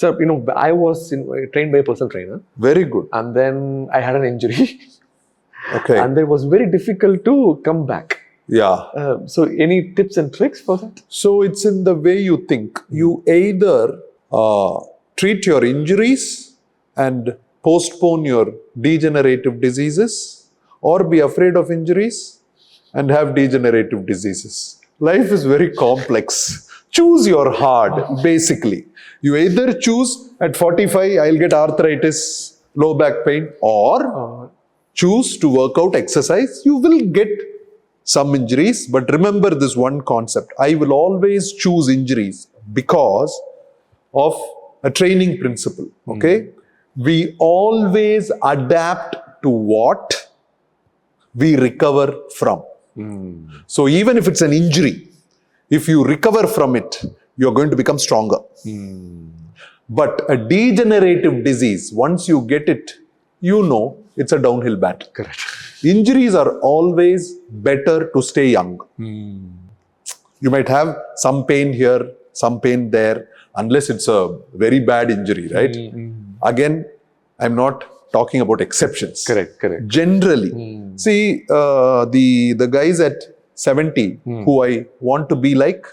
So, I was trained by a personal trainer. Very good. And then I had an injury. Okay. And it was very difficult to come back. Yeah. So, any tips and tricks for that? So it's in the way you think. You either treat your injuries and postpone your degenerative diseases, or be afraid of injuries and have degenerative diseases. Life is very complex. Choose your hard, basically. You either choose at 45, I'll get arthritis, low back pain, or choose to work out, exercise. You will get some injuries, but remember this one concept. I will always choose injuries because of a training principle. Okay? We always adapt to what we recover from. So even if it's an injury, if you recover from it, you're going to become stronger. But a degenerative disease, once you get it, it's a downhill battle. Correct. Injuries are always better to stay young. You might have some pain here, some pain there, unless it's a very bad injury, right? Again, I'm not talking about exceptions. Correct. Generally, see, the guys at 70 who I want to be like,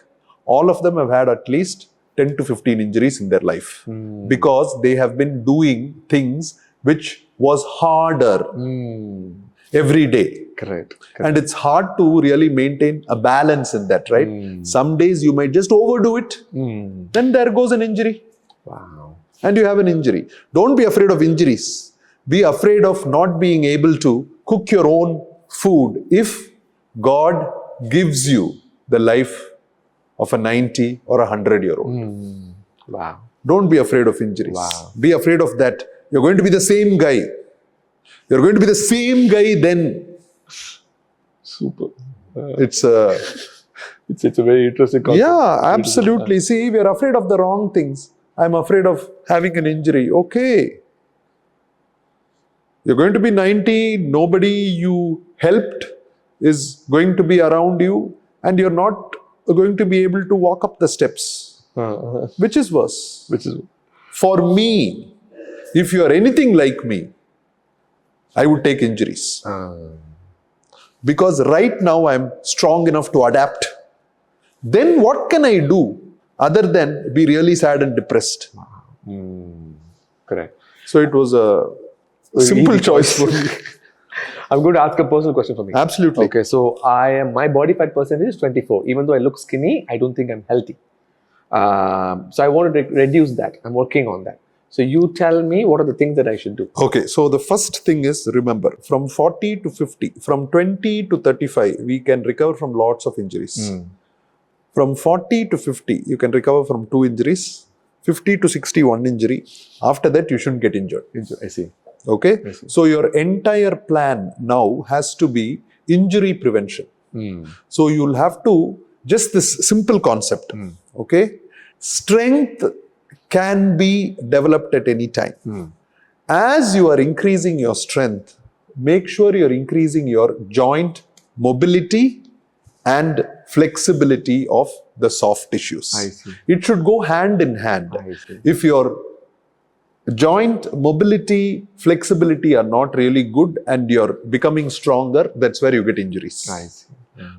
all of them have had at least 10 to 15 injuries in their life because they have been doing things which was harder every day. Correct. And it's hard to really maintain a balance in that, right? Some days you might just overdo it. Then there goes an injury. Wow. And you have an injury. Don't be afraid of injuries. Be afraid of not being able to cook your own food if God gives you the life of a 90 or 100-year-old. Wow. Don't be afraid of injuries. Wow. Be afraid of that. You're going to be the same guy. You're going to be the same guy then. Super. It's a very interesting concept. Yeah, absolutely. See, we are afraid of the wrong things. I'm afraid of having an injury. Okay. You're going to be 90, nobody you helped is going to be around you, and you're not going to be able to walk up the steps. Which is worse? For me, if you are anything like me, I would take injuries. Because right now I'm strong enough to adapt. Then what can I do other than be really sad and depressed? Correct. So it was a simple choice for me. I'm going to ask a personal question for me. Absolutely. Okay, so my body fat percentage is 24. Even though I look skinny, I don't think I'm healthy. So I want to reduce that. I'm working on that. So you tell me what are the things that I should do. Okay, so the first thing is, remember, from 40 to 50, from 20 to 35, we can recover from lots of injuries. From 40 to 50, you can recover from 2 injuries. 50 to 61 injury. After that, you shouldn't get injured. I see. Okay? I see. So your entire plan now has to be injury prevention. So you'll have to, just this simple concept. Okay? Strength can be developed at any time. As you are increasing your strength, make sure you're increasing your joint mobility and flexibility of the soft tissues. I see. It should go hand in hand. I see. If your joint mobility, flexibility are not really good and you're becoming stronger, that's where you get injuries. I see.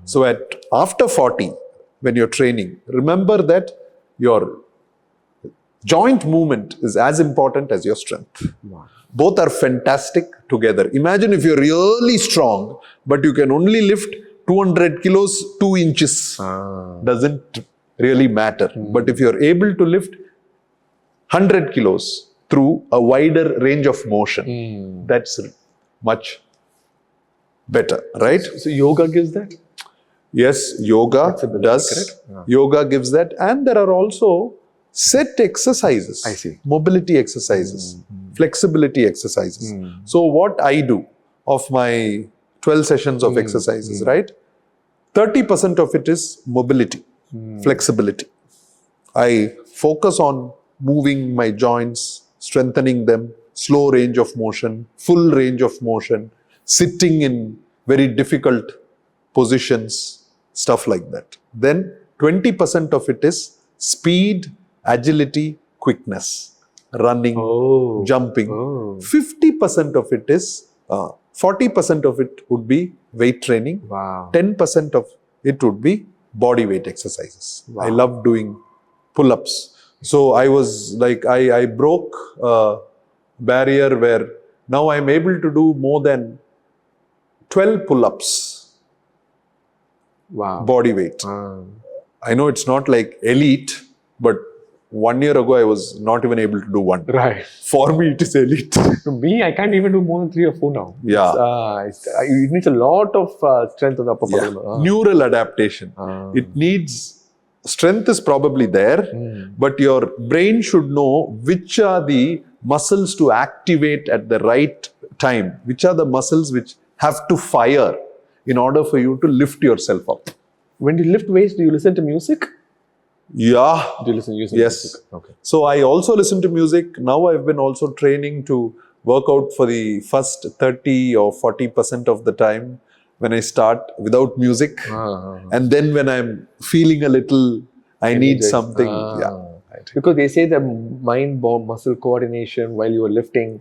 So after 40, when you're training, remember that your joint movement is as important as your strength. Wow. Both are fantastic together. Imagine if you're really strong, but you can only lift 200 kilos, 2 inches. Doesn't really matter. But if you're able to lift 100 kilos through a wider range of motion, that's much better, right? So yoga gives that? Yes, yoga does. Correct? Yoga gives that. And there are also set exercises. I see. Mobility exercises, flexibility exercises. So what I do of my 12 sessions of exercises, right? 30% of it is mobility, flexibility. I focus on moving my joints, strengthening them, slow range of motion, full range of motion, sitting in very difficult positions, stuff like that. Then 20% of it is speed, agility, quickness. running, Oh. jumping. Oh. 50% of it is, 40% of it would be weight training. Wow. 10% of it would be body weight exercises. Wow. I love doing pull-ups. So I was like, I broke a barrier where now I'm able to do more than 12 pull-ups, Wow. body weight. Ah. I know it's not like elite, but 1 year ago I was not even able to do one. Right. For me, it is elite. To me, I can't even do more than 3 or 4 now. Yeah. It needs a lot of strength on the upper Yeah. body. Neural adaptation. Ah. It needs, strength is probably there, but your brain should know which are the muscles to activate at the right time, which are the muscles which have to fire in order for you to lift yourself up. When you lift weights, do you listen to music? Yeah. Do you listen to Yes. music? Okay. So I also listen to music. Now I've been also training to work out for the first 30 or 40% of the time when I start without music. And then when I'm feeling a little, I need Energized. something. Ah. Yeah. Because they say the mind-muscle coordination while you are lifting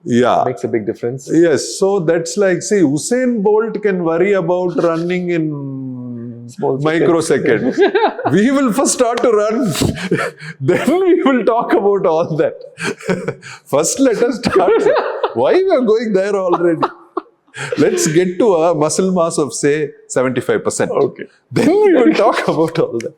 Yeah. makes a big difference. Yes. So that's like, see, Usain Bolt can worry about running in Small microseconds. We will first start to run. Then we will talk about all that. First, let us start. Why we are going there already? Let's get to a muscle mass of, say, 75%. Okay. Then we will talk about all that.